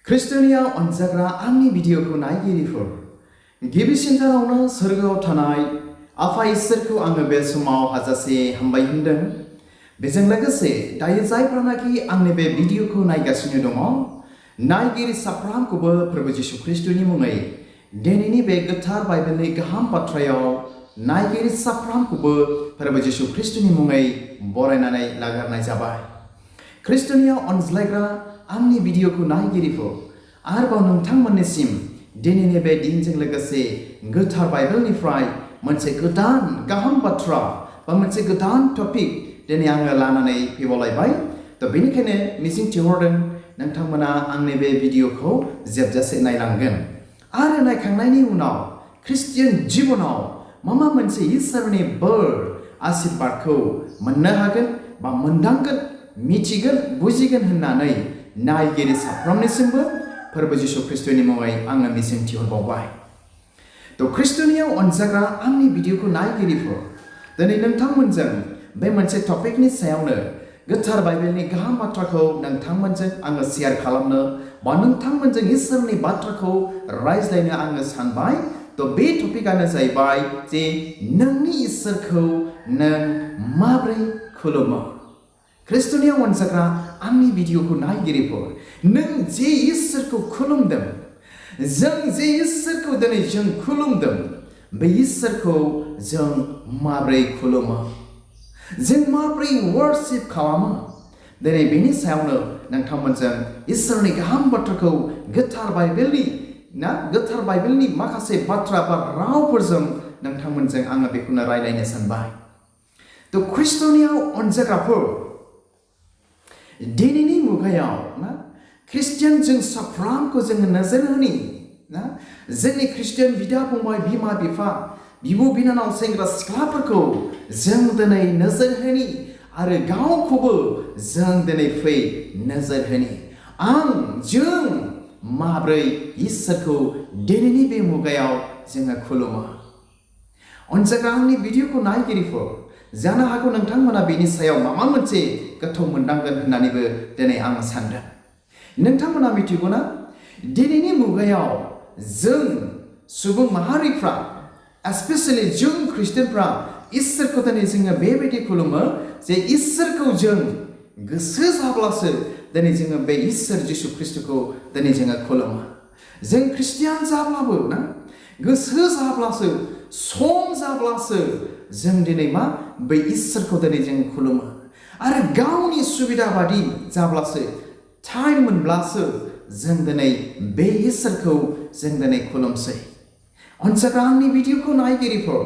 ख्रिस्ट'नियाव अनजाग्रा आंनि भिडिअखौ नायगिरिफोर, गिबिसिनथारावनो सोरगोआव थानाय आफा इसोरखौ आङो बे समाव हाजासे हामबाय होनदों। बेजों लोगोसे दायो जायफ्रानाखि आंनि बे भिडिअखौ नायगासिनो दङ, नायगिरि साफ्रोमखौबो प्रभु जिशु ख्रिस्ट'नि मुङै दिनैनि बे गोथार बाइबेलनि गाहाम बाथ्रायाव नायगिरि साफ्रोमखौबो प्रभु जिशु ख्रिस्ट'नि मुङै बरायनानै लाग्रोनाय जाबाय। ख्रिस्ट'नियाव अनज्लायग्रा आंनि भिडिअखौ नायगिरिफोर, आरोबाव नोंथांमोननिसिम दिनैनि बे दिनजों लोगोसे गोथार बाइबेलनिफ्राय मोनसे गोदान गाहाम बाथ्रा बा मोनसे गोदान टपिक दिनै आङो लानानै फैबावलायबाय। बेनिखायनो मिजिंथिहरदों नोंथांमोना आंनि बे भिडिअखौ जोबजासे नायलांगोन आरो नायखांनायनि उनाव ख्रिस्टियान जिबनाव माबा मोनसे इसोरनि बोर आशीर्बादखौ मोननो हागोन बा मोनदांगोन, मिथिगोन, बुजिगोन होननानै नायगिरि साफ्रोमनिसिमबो प्रभु जिशु ख्रिस्ट'नि मुङै आङो मिजिंथिहरबावबाय। ख्रिस्ट'नियाव अनजाग्रा आंनि भिडिअखौ नायगिरिफोर, दिनै नोंथांमोनजों बे मोनसे टपिकनि सायावनो गोथार बाइबेलनि गाहाम बाथ्राखौ नोंथांमोनजों आङो शेयार खालामनो बा नोंथांमोनजों इसोरनि बाथ्राखौ रायज्लायनो आङो सानबाय। बे टपिकआनो जाहैबाय जे नोंनि इसोरखौ नों माब्रै खुलुमो। ख्रिस्ट'नियाव अनजाग्रा आंनि भिडिअखौ नायगिरिफोर, नों जे इसोरखौ खुलुमदों, जों जे इसोरखौ दिनै जों खुलुमदों, बे इसोरखौ जों माब्रै खुलुमो, जों माब्रै वर्शिप खालामो, दिनै बेनि सायावनो नोंथांमोनजों इसोरनि गाहाम बाथ्राखौ गोथार बाइबेलनि माखासे बाथ्रा बा रावफोरजों नोंथांमोनजों आङो बेखौनो रायलायनो सानबाय। ख्रिस्ट'नियाव अनजाग्राफोर, दिनैनि मुगायाव ख्रिस्टियान जों साफ्रोमखौ जोङो नोजोर होनि, जोंनि ख्रिस्टियान बिदा फंबाय, बिमा बिफा, बिब' बिनानाव, सेंग्रा सिख्लाफोरखौ जों दिनै नोजोर होनि आरो गावखौबो जों दिनै फै नोजोर होनि। जों माब्रै इसोरखौ दिनैनि बे मुगायाव जोङो खुलुमो। अनजाग्रा आंनि भिडिअखौ नायगिरिफोर, जानो हागौ नोंथांमोना बेनि सायाव माबा मोनसे गोथौ मोनदांगोन होननानैबो दिनै आं सानदों। नोंथांमोना मिथिगौना, दिनैनि मुगायाव जों सुबुं माहारिफ्रा, एस्पेसियेलि जों ख्रिस्टियानफ्रा इसोरखौ दिनै जोङो बेबायदि खुलुमो जे इसोरखौ जों गोसो जाब्लासो दिनै जोङो बे इसोर जिशु ख्रिस्ट'खौ दिनै जोङो खुलुमो। जों ख्रिस्टियान जाब्लाबो गोसो जाब्लासो, सम जाब्लासो जों दिनै बै इसोरखौ दिनै जों खुलुमो आरो गावनि सुबिदा बादि जाब्लासो, टाइम मोनब्लासो जों दिनै बे इसोरखौ जों दिनै खुलुमसै। अनजाग्रा आंनि भिडिअखौ नायगिरिफोर,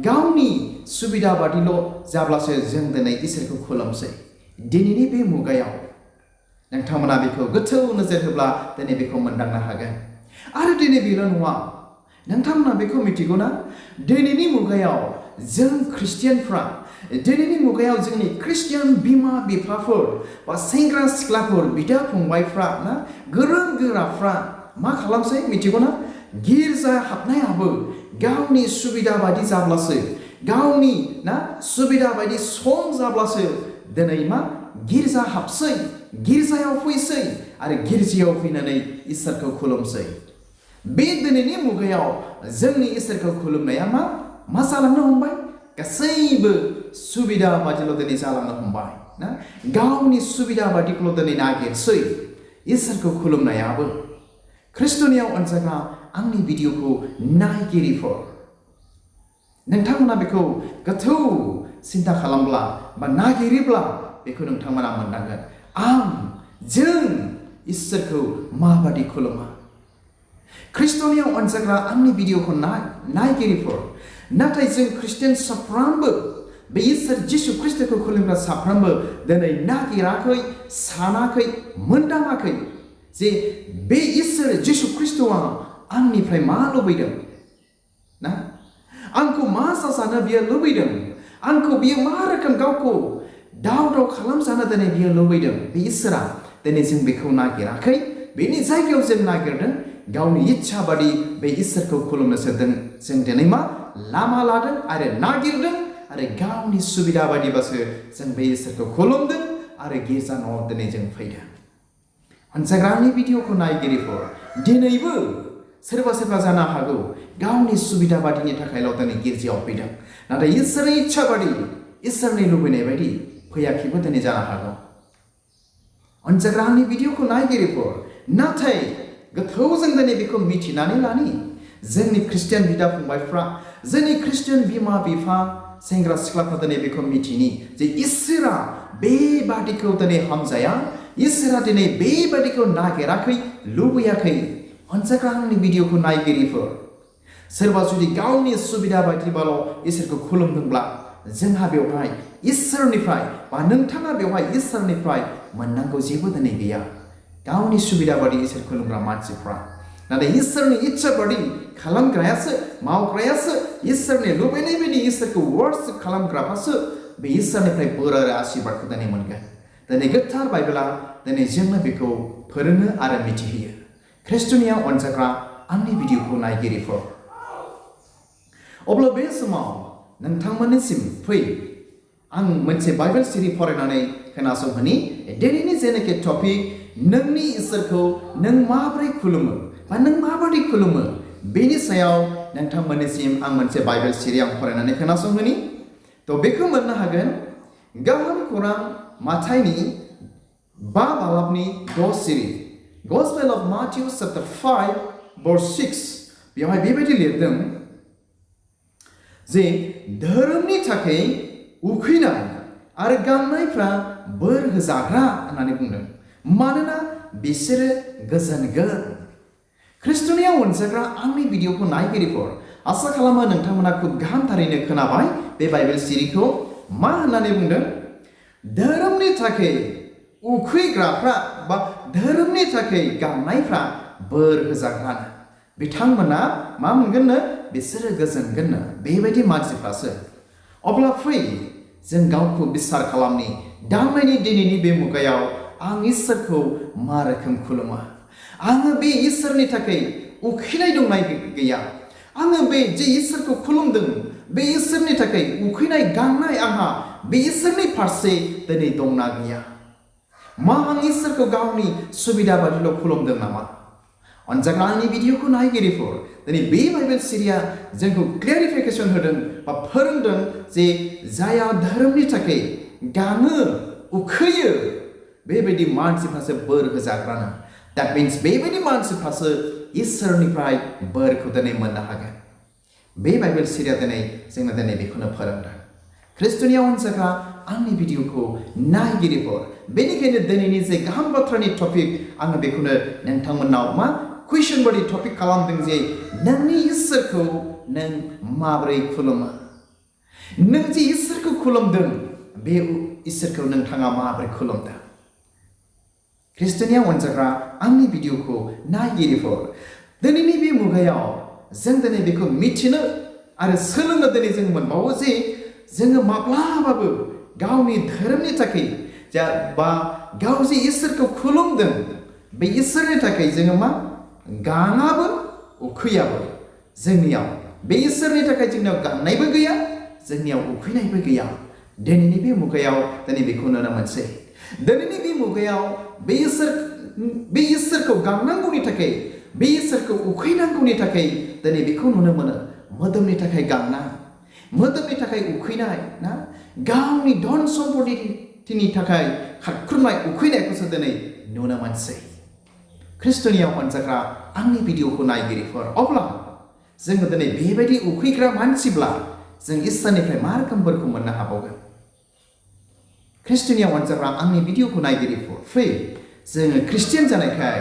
गावनि सुबिदा बादिल' जाब्लासो जों दिनै इसोरखौ खुलुमसै। दिनैनि बे मुगायाव नोंथांमोना बेखौ गोथौ नोजोर होब्ला दिनै बेखौ मोनदांनो हागोन। आरो दिनै बेल' नङा, नोंथांमोना बेखौ मिथिगौना, दिनैनि मुगायाव जों ख्रिस्टियानफ्रा, दिनैनि मुगायाव जोंनि ख्रिस्टियान बिमा बिफाफोर बा सेंग्रा सिख्लाफोर, बिदा फंबायफ्रा, गोरों गोराफ्रा मा खालामसै मिथिगौना, गिर्जा हाबनायाबो गावनि सुबिदा बायदि जाब्लासो, गावनि सुबिदा बायदि सम जाब्लासो दिनै गिर्जा हाबसै, गिर्जायाव फैसै आरो गिर्जायाव फैनानै इसोरखौ खुलुमसै। बे दिनैनि मुगायाव जोंनि इसोरखौ खुलुमनाया मा जालांनो हमबाय, गासैबो सुबिदा बादिल' दिनै जालांनो हमबाय। गावनि सुबिदा बादिखौल' दिनै नागिरसै इसोरखौ खुलुमनायाबो। ख्रिस्ट'नियाव अनजाग्रा आंनि भिडिअखौ नायगिरिफोर, नोंथांमोना बेखौ गोथौ सिन्था खालामब्ला बा नागिरोब्ला बेखौ नोंथांमोना मोनदांगोन। जों इसोरखौ माबादि खुलुमो। ख्रिस्ट'नियाव अनजाग्रा आंनि भिडिअखौ नायगिरिफोर, नाथाय जों ख्रिस्टियान साफ्रोमबो बे इसोर जिशु ख्रिस्ट'खौ खुलुमग्रा साफ्रोमबो दिनै नागिराखै, सानाखै, मोनदाङाखै जे बे इसोर जिशु ख्रिस्ट'आ आंनिफ्राय मा लुबैदों, आंखौ मा जाजानो बियो लुबैदों, आंखौ बियो मा रोखोम गावखौ दाव खालामजानो दिनै बियो लुबैदों। बे इसोरा दिनै जों बेखौ नागिराखै, बेनि जायगायाव जों नागिरदों गावनि इच्छा बादि बे इसोरखौ खुलुमनोसो जों दिनै लामा लादों आरो नागिरदों आरो गावनि सुबिदा बादिबासो जों बे इसोरखौ खुलुमदों आरो गिर्जा न'आव दिनै जों फैदों। अनजाग्रानि भिडिअखौ नायगिरिफोर दिनैबो सोरबा सोरबा जानो हागौ गावनि सुबिदा बादिनि थाखायल' दिनै गिर्जायाव फैदों नाथाय इसोरनि इच्छा बादि इसोरनि लुबैनाय बायदि फैयाखैबो दिनै जानो हागौ अनजाग्रानि भिडिअखौ नायगिरिफोर नाथाय गोथौजों दिनै बेखौ मिथिनानै लानि जोंनि ख्रिस्टियान बिदा फंबायफ्रा जोंनि ख्रिस्टियान बिमा बिफा सेंग्रा सिख्लाफ्रा दिनै बेखौ मिथिनि जे इसोरा बेबादिखौ दिनै हामजाया इसोरा दिनै बेबादिखौ नागिराखै लुबैयाखै अनजाग्रानि भिडिअखौ नायगिरिफोर सोरबा जुदि गावनि सुबिदा बायदिबाल' इसोरखौ खुलुमदोंब्ला जोंहा बेवहाय इसोरनिफ्राय बा नोंथाङा बेवहाय इसोरनिफ्राय मोननांगौ जेबो दिनै गैया गावनि सुबिदा बादि इसोर खुलुमग्रा मानसिफ्रा नाथाय इसोरनि इच्छा बादि खालामग्रायासो मावग्रायासो इसोरनि लुबैनाय बायदि इसोरखौ वर्शिप खालामग्राफ्रासो बे इसोरनिफ्राय बोर आरो आशीर्बादखौ दिनै मोनगोन दिनै गोथार बाइबेला दिनै जोंनो बेखौ फोरोङो आरो मिथिहोयो ख्रिस्ट'निया अनजाग्रा आंनि भिडिअखौ नायगिरिफोर अब्ला बे समाव नोंथांमोननिसिम फै आं मोनसे बाइबेल सिरि फरायनानै खोनासंहोनि दिनैनि जेनाखि टपिक नोंनि इसोरखौ नों माबोरै खुलुमो बा नों माबादि खुलुमो बेनि सायाव नोंथांमोननिसिम आं मोनसे बाइबेल सिरि आं फरायनानै खोनासंहोनि थ' बेखौ मोननो हागोन गाहाम खौरां माथाइनि 5 बालाबनि 6 सिरि Gospel of Matthew chapter 5 verse 6 बेवहाय बेबायदि लिरदों जे धोरोमनि थाखाय उखैनाय आरो गांनायफ्रा बोर होजाग्रा होननानै बुंदों मानोना बिसोरो गोजोनगोन ख्रिस्ट'निया अनजाग्रा आंनि भिडिअखौ नायगिरिफोर आसा खालामो नोंथांमोना खुब गाहामथारैनो खोनाबाय बे बाइबेल सिरिखौ मा होननानै बुंदों धोरोमनि थाखाय उखैग्राफ्रा बा धोरोमनि थाखाय गांनायफ्रा बोर होजाग्रा बिथांमोना मा मोनगोननो बिसोरो गोजोनगोननो बेबायदि मानसिफ्रासो अब्ला फै जों गावखौ बिसार खालामनि दांनायनि दिनैनि बे मुगायाव आं इसोरखौ मा रोखोम खुलुमो आङो बे इसोरनि थाखाय उखैनाय दंनाय गैया आङो बे जे इसोरखौ खुलुमदों बे इसोरनि थाखाय उखैनाय गांनाय आंहा बे इसोरनि फारसे दिनै दंना गैया मा आं इसोरखौ गावनि सुबिदा बादिल' खुलुमदों नामा अनजाग्रानि भिडिअखौ नायगिरिफोर दिनै बे बाइबेल सिरिया जोंखौ क्लियारिफिकेसन होदों बा फोरोंदों जे जाया धोरोमनि थाखाय गाङो उखैयो बेबायदि मानसिफ्रासो बोर होजाग्रानो That means बेबायदि मानसिफ्रासो इसोरनिफ्राय बोरखौ दिनै मोननो हागोन बे बाइबेल सिरिया दिनै जोंनो दिनै बेखौनो फोरोंदों ख्रिस्ट'निया अनजाग्रा आंनि भिडिअखौ नायगिरिफोर बेनिखायनो दिनैनि जे गाहाम बाथ्रानि टपिक आङो बेखौनो नोंथांमोनाव मा कुइसन बादि टपिक खालामदों जे नोंनि इसोरखौ नों माबोरै खुलुमो नों जे इसोरखौ खुलुमदों बे इसोरखौ नोंथाङा माबोरै खुलुमदों ख्रिस्ट'निया अनजाग्रा आंनि भिडिअखौ नायगिरिफोर दिनैनि बे मुगायाव जों दिनै बेखौ मिथिनो आरो सोलोंनो दिनै जों मोनबावो जे जोङो माब्लाबाबो गावनि धोरोमनि थाखाय जा बा गाव जे इसोरखौ खुलुमदों बे इसोरनि थाखाय जोङो मा गाङाबो उखैयाबो जोंनियाव बे इसोरनि थाखाय जोंनियाव गांनायबो गैया जोंनियाव उखैनायबो गैया दिनैनि बे मुगायाव दिनै बेखौ नुनो मोनसै दिनैनि बे मुगायाव बे इसोरखौ गांनांगौनि थाखाय बे इसोरखौ उखैनांगौनि थाखाय दिनै बेखौ नुनो मोनो मोदोमनि थाखाय गांनाय मोदोमनि थाखाय उखैनाय ना गावनि धन सम्पतिनि थाखाय खारख्रुमनाय उखैनायखौसो दिनै नुनो मोनसै ख्रिस्ट'निया अनजाग्रा आंनि भिडिअखौ नायगिरिफोर अब्ला जोङो दिनै बेबायदि उखैग्रा मानसिब्ला जों इसोरनिफ्राय मा रोखोम बोरखौ मोननो हाबावगोन ख्रिस्ट'निया अनजाग्रा आंनि भिडिअखौ नायगिरिफोर फै जोङो ख्रिस्टियान जानायखाय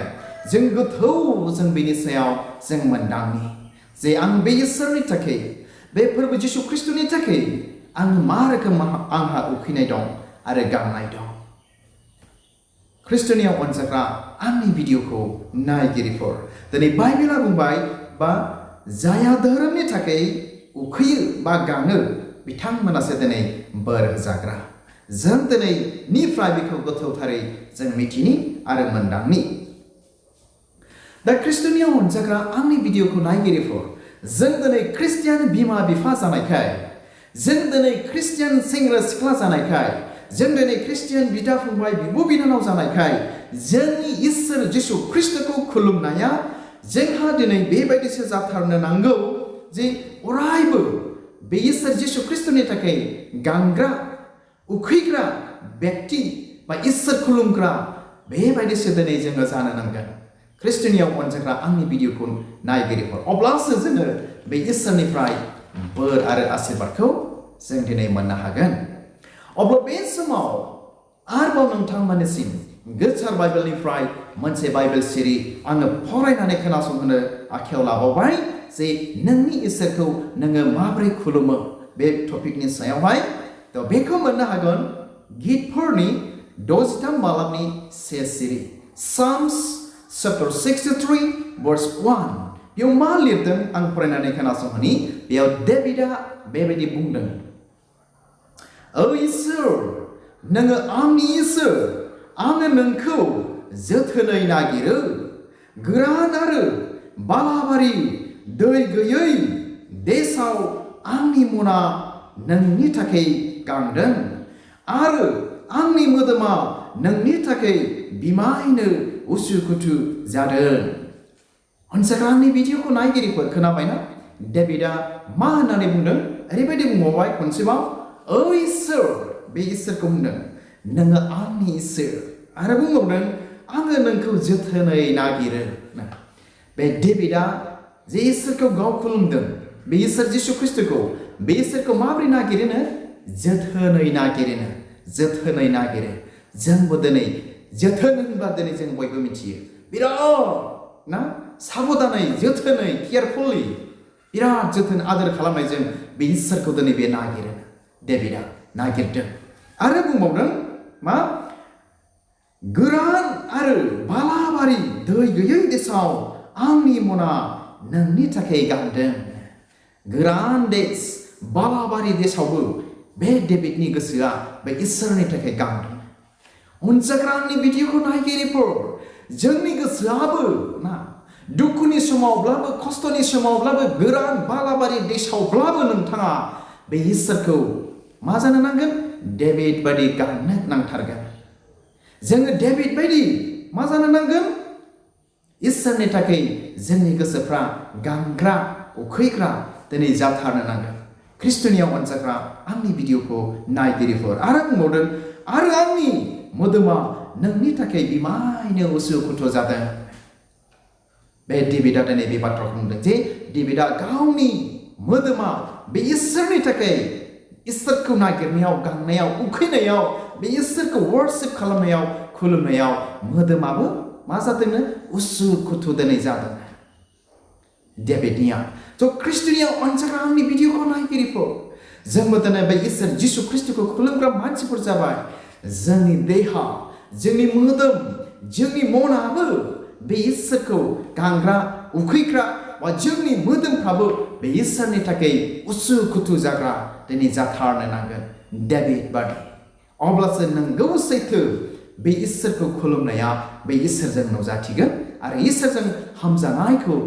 जों गोथौ जों बेनि सायाव जों मोनदांनि जे आं बे इसोरनि थाखाय बे फोरबो जिसु ख्रिस्ट'नि थाखाय आं मा रोखोम आंहा उखैनाय दं आरो गांनाय दं ख्रिस्ट'निया अनजाग्रा आंनि भिडिअखौ नायगिरिफोर दिनै बाइबेला बुंबाय बा जाया धोरोमनि थाखाय उखैयो बा गाङो बिथांमोनासो दिनै बोर होजाग्रा जों दिनैनिफ्राय बेखौ गोथौथारै जों मिथिनि आरो मोनदांनि दा ख्रिस्ट'निया अनजाग्रा आंनि भिडिअखौ नायगिरिफोर जों दिनै ख्रिस्टियान बिमा बिफा जानायखाय जों दिनै ख्रिस्टियान सेंग्रा सिख्ला जानायखाय जों दिनै ख्रिस्टियान बिदा फंबाय बिब' बिनानाव जानायखाय जोंनि इसोर जिसु ख्रिस्टखौ खुलुमनाया जोंहा दिनै बेबायदिसो जाथारनो नांगौ जे अरायबो बे इसोर जिसु ख्रिस्टनि थाखाय गांग्रा उखैग्रा व्यक्ति बा इसोर खुलुमग्रा बेबायदिसो दिनै जोङो जानो नांगोन ख्रिस्टनियाव अनजाग्रा आंनि भिडिअखौ नायगिरिफोर अब्लासो जोङो बे इसोरनिफ्राय बोर आरो आशीर्बादखौ जों दिनै मोननो हागोन अब्ला बे समाव आरोबाव नोंथांमोननिसिम गोथार बाइबेलनिफ्राय मोनसे बाइबेल सिरि आङो फरायनानै खोनासंहोनो आखायाव लाबावबाय जे नोंनि इसोरखौ नोङो माबोरै खुलुमो बे टपिकनि सायावहाय थ' बेखौ मोननो हागोन गितफोरनि 63 बालाबनि से सिरि Psalms chapter 63 verse 1 बेयाव मा लिरदों आं फरायनानै खोनासंहोनि बेयाव डेभिडआ बेबायदि बुंदों ओ इसोर नोङो आंनि इसोर आङो नोंखौ जोथोनै नागिरो गोरान आरो बालाबारि दै गैयै देशआव आंनि मना नोंनि थाखाय गांदों आरो आंनि मोदोमा नोंनि थाखाय बिमायनो उसुखुथु जादों अनसाग्रा आंनि भिडिअखौ नायगिरिफोर खोनाबायना डेभिडआ मा होननानै बुंदों ओरैबायदि बुंबावबाय खनसेबाव ओ इसोर बे इसोरखौ बुंदों नोङो आंनि इसोर आरो बुंबावदों आङो नोंखौ जोथोनै नागिरो बे डेभिडआ जे इसोरखौ गाव खुलुमदों बे इसोर जिसु ख्रिस्टखौ बे इसोरखौ माबोरै नागिरोनो जोथोनै नागिरो जोंबो दिनै जोथोन होनब्ला दिनै जों बयबो मिथियो बिराद ना साबधानै जोथोनै केयारफुलि बिराद जोथोन आदर खालामनायजों बे इसोरखौ दिनै बे नागिरो डेभिडआ नागिरदों आरो बुंबावदों मा गोरान आरो बालाबारि दै गैयै देशआव आंनि मना नोंनि थाखाय गांदों गोरान देश बालाबारि देशआवबो बे डेभिडनि गोसोआ बे इसोरनि थाखाय गांदों अनजाग्रा आंनि भिडिअखौ नायगिरिफोर जोंनि गोसोआबो ना दुखुनि समावब्लाबो खस्थ'नि समावब्लाबो गोरान बालाबारि देशआवब्लाबो नोंथाङा बे इसोरखौ मा जानो नांगोन डेभिड बायदि गांनो नांथारगोन जोङो डेभिड बायदि मा जानो नांगोन इसोरनि थाखाय जोंनि गोसोफ्रा गांग्रा उखैग्रा दिनै जाथारनो नांगोन ख्रिस्टनियाव अनजाग्रा आंनि भिडिअखौ नायगिरिफोर आरो बुंबावदों आरो आंनि मोदोमा नोंनि थाखाय बिमायनो उसुखुथु जादों बे डेभिडआ दिनै बे बाथ्राखौ बुंदों जे डेभिडआ गावनि मोदोमा बे इसोरनि थाखाय इसोरखौ नागिरनायाव गांनायाव उखैनायाव बे इसोरखौ वर्शिप खालामनायाव खुलुमनायाव मोदोमाबो मा जादोंनो उसुखुथु दिनै जादों डेभिडनिया थ' ख्रिस्टनियाव अनजाग्रा आंनि भिडिअखौ नायगिरिफोर जोंबो दिनै बे इसोर जिसु ख्रिस्टखौ खुलुमग्रा मानसिफोर जाबाय जोंनि देहा जोंनि मोदोम जोंनि मनाबो बे इसोरखौ गांग्रा उखैग्रा बा जोंनि मोदोमफ्राबो बे इसोरनि थाखाय उसुखुथु जाग्रा दिनै जाथारनो नांगोन डेभिड बादि अब्लासो नंगौ सैथो बे इसोरखौ खुलुमनाया बे इसोरजों नुजाथिगोन आरो इसोरजों हामजानायखौ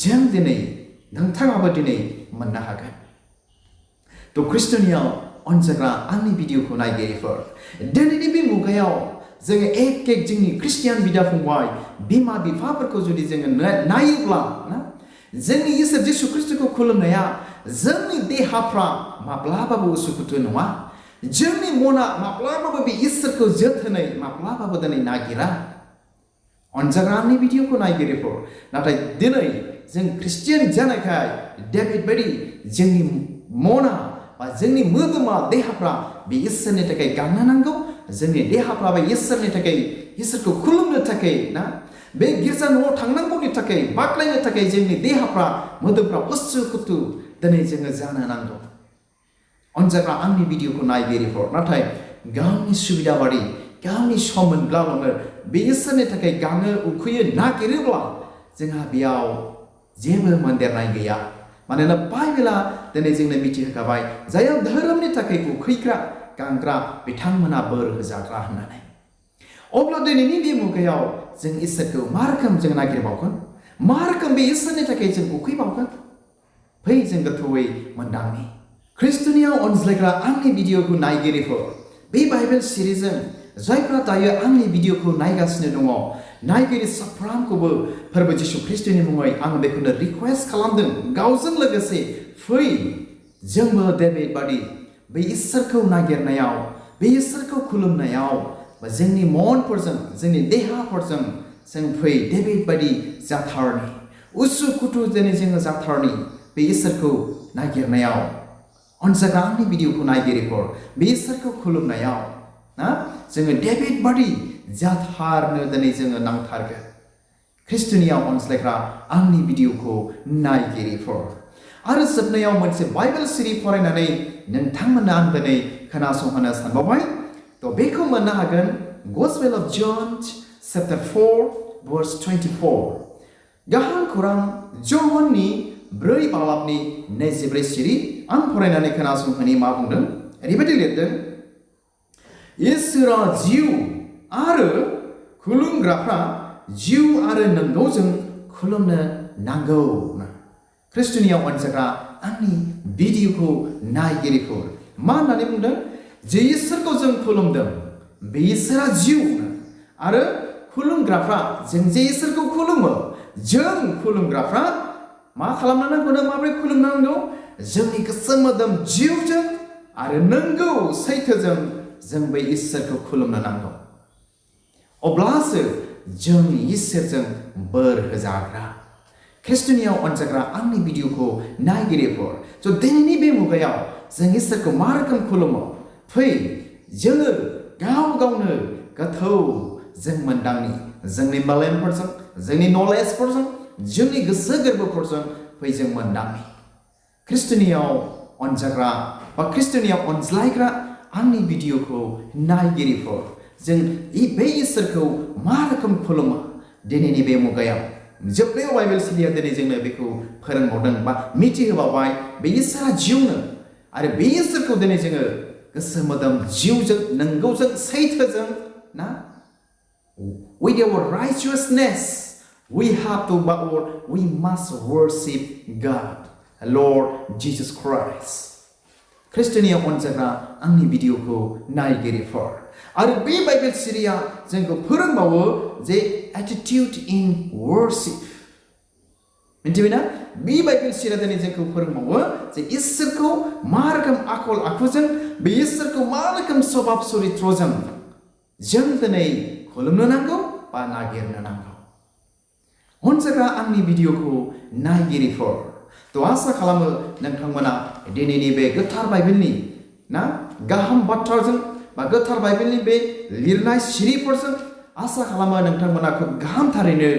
जों दिनै नोंथाङाबो दिनै मोननो हागोन थ' ख्रिस्टनियाव अनजाग्रा आंनि भिडिअखौ नायगिरिफोर दिनैनि बे मुगायाव जोङो एक जोंनि ख्रिस्टियान बिदा फंबाय बिमा बिफाफोरखौ जुदि जोङो नायोब्ला ना जोंनि इसोर जिसु ख्रिस्टखौ खुलुमनाया जोंनि देहाफ्रा माब्लाबाबो उसुखुथु नङा जोंनि मना माब्लाबाबो बे इसोरखौ जोथोनै माब्लाबाबो दिनै नागिरा अनजाग्रा आंनि भिडिअखौ नायगिरिफोर नाथाय दिनै जों ख्रिस्टियान जानायखाय डेभिड बायदि जोंनि मना बा जोंनि मोदोमा देहाफ्रा बे इसोरनि थाखाय गांनो नांगौ जोंनि देहाफ्रा बे इसोरनि थाखाय इसोरखौ खुलुमनो थाखाय ना बे गिर्जा न'आव थांनांगौनि थाखाय बाख्लायनो थाखाय जोंनि देहाफ्रा मोदोमफ्रा उसुखुथु दिनै जोङो जानो नांगौ अनजाग्रा आंनि भिडिअखौ नायगिरिफोर नाथाय गावनि सुबिदा बादि गावनि सम मोनब्लानो बे इसोरनि थाखाय गांनो उखैयो नागिरोब्ला जोंहा बेयाव जेबो मोनदेरनाय गैया मानोना बाइबेला दिनै जोंनो मिथिहोखाबाय जाय धोरोमनि थाखाय उखैग्रा गांग्रा बिथांमोना बोर होजाग्रा होननानै अब्ला दिनैनि बे मुगायाव जों इसोरखौ मा रोखोम जों नागिरबावगोन मा रोखोम बे इसोरनि थाखाय जों उखैबावगोन फै जों गोथौयै मोनदांनि ख्रिस्टनियाव अनज्लायग्रा आंनि भिडिअखौ नायगिरिफोर बे बाइबेल सिरिजों जायफ्रा दायो आंनि भिडिअखौ नायगासिनो दङ नायगिरि साफ्रोमखौबो फोरबो जिशु ख्रिस्टनि मुङै आं बेखौनो रिक्वेस्ट खालामदों गावजों लोगोसे फै जोंबो डेभिड बादि बे इसोरखौ नागिरनायाव बे इसोरखौ खुलुमनायाव जोंनि मनफोरजों जोंनि देहाफोरजों जों फै डेभिड बादि जाथारनि उसुखुथु दिनै जोङो जाथारनि बे इसोरखौ नागिरनायाव अनजाग्रा आंनि भिडिअखौ नायगिरिफोर बे इसोरखौ खुलुमनायाव ना जोङो डेभिड बादि जाथारनो दिनै जोङो नांथारगोन ख्रिस्टनियाव अनज्लायग्रा आंनि भिडिअखौ नायगिरिफोर आरो जोबनायाव मोनसे बाइबेल सिरि फरायनानै नोंथांमोननो आं दिनै खोनासंहोनो सानबावबाय थ' बेखौ मोननो हागोन Gospel of John chapter 4 verse 24 गाहाम खौरां जहननि 4 बालाबनि 24 सिरि आं फरायनानै खोनासंहोनि मा बुंदों ओरैबायदि लिरदों इसोरा जिउ आरो खुलुमग्राफ्रा जिउ आरो नंगौजों खुलुमनो नांगौ ख्रिस्टनियाव अनजाग्रा आंनि भिडिअखौ नायगिरिफोर मा होननानै बुंदों जे इसोरखौ जों खुलुमदों बे इसोरा जिउ आरो खुलुमग्राफ्रा जों जे इसोरखौ खुलुमो जों खुलुमग्राफ्रा मा खालामनो नांगौ माबोरै खुलुमनांगौ जोंनि गोसो मोदोम जिउजों आरो नंगौ सैथोजों जों बै इसोरखौ खुलुमनो नांगौ अब्लासो जों इसोरजों बोर होजाग्रा ख्रिस्टनियाव अनजाग्रा आंनि भिडिअखौ नायगिरिफोर स' दिनैनि बे मुगायाव जों इसोरखौ मा रोखोम खुलुमो फै जोङो गाव गावनो गोथौ जों मोनदांनि जोंनि मेलेमफोरजों जोंनि नलेजफोरजों जोंनि गोसो गोरबोफोरजों फै जों मोनदांनि ख्रिस्टनियाव अनजाग्रा बा ख्रिस्टनियाव अनज्लायग्रा आंनि भिडिअखौ नायगिरिफोर जों बे इसोरखौ मा रोखोम खुलुमो दिनैनि बे मुगायाव जोबनायाव बाइबेल सिरिया दिनै जोंनो बेखौ फोरोंबावदों बा मिथिहोबावबाय बे इसोरा जिउनो आरो बे इसोरखौ दिनै जोङो गोसो मोदोम जिउजों नंगौजों सैथोजों ना with our righteousness we must worship God Lord Jesus Christ ख्रिस्टनियाव अनजाग्रा आंनि भिडिअखौ नायगिरिफोर आरो बे बाइबेल सिरिया जोंखौ फोरोंबावो जे एटिट्युड इन वर्शिप मिन्थिबायना बे बाइबेल सिरिया दिनै जोंखौ फोरोंबावो जे इसोरखौ मा रोखोम आखल आखुजों बे इसोरखौ मा रोखोम स्वभाब चरित्रजों जों दिनै खुलुमनो नांगौ बा नागिरनो नांगौ अनजाग्रा आंनि भिडिअखौ नायगिरिफोर थ' आसा खालामो नोंथांमोना दिनैनि बे गोथार बाइबेलनि ना गाहाम बाथ्राजों बा गोथार बाइबेलनि बे लिरनाय सिरिफोरजों आसा खालामो नोंथांमोना खोब गाहामथारैनो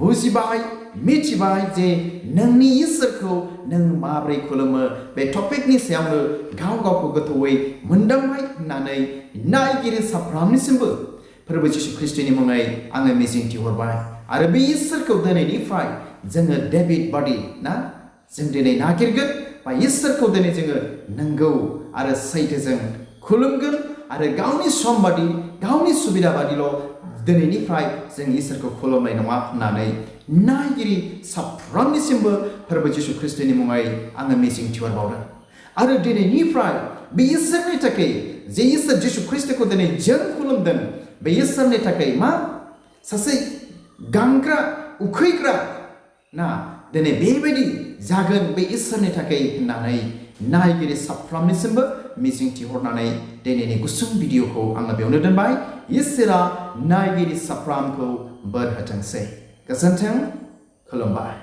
बुजिबाय मिथिबाय जे नोंनि इसोरखौ नों माबोरै खुलुमो बे टपिकनि सायावनो गाव गावखौ गोथौयै मोनदांबाय होननानै नायगिरि साफ्रोमनिसिमबो फोरबो जिशु ख्रिस्टनि मुङै आङो मिजिंथिहरबाय आरो बे इसोरखौ दिनैनिफ्राय जोङो डेभिड बादि ना जों दिनै नागिरगोन बा इसोरखौ दिनै जोङो नंगौ आरो सैथोजों खुलुमगोन आरो गावनि सम बादि गावनि सुबिदा बादिल' दिनैनिफ्राय जों इसोरखौ खुलुमनाय नङा होननानै नायगिरि साफ्रोमनिसिमबो फोरबो जिशु ख्रिस्टनि मुङै आङो मिजिंथिहरबावदों आरो दिनैनिफ्राय बे इसोरनि थाखाय जे इसोर जिशु ख्रिस्टखौ दिनै जों खुलुमदों बे इसोरनि थाखाय मा सासे गांग्रा उखैग्रा ना दिनै बेबायदि जागोन बे इसोरनि थाखाय होननानै नायगिरि साफ्रोमनिसिमबो मिजिंथिहरनानै दिनैनि गुसुं भिडिअखौ आङो बेयावनो दोनबाय इसोरा नायगिरि साफ्रोमखौ बोर होथोंसै गोजोन्थों खुलुमबाय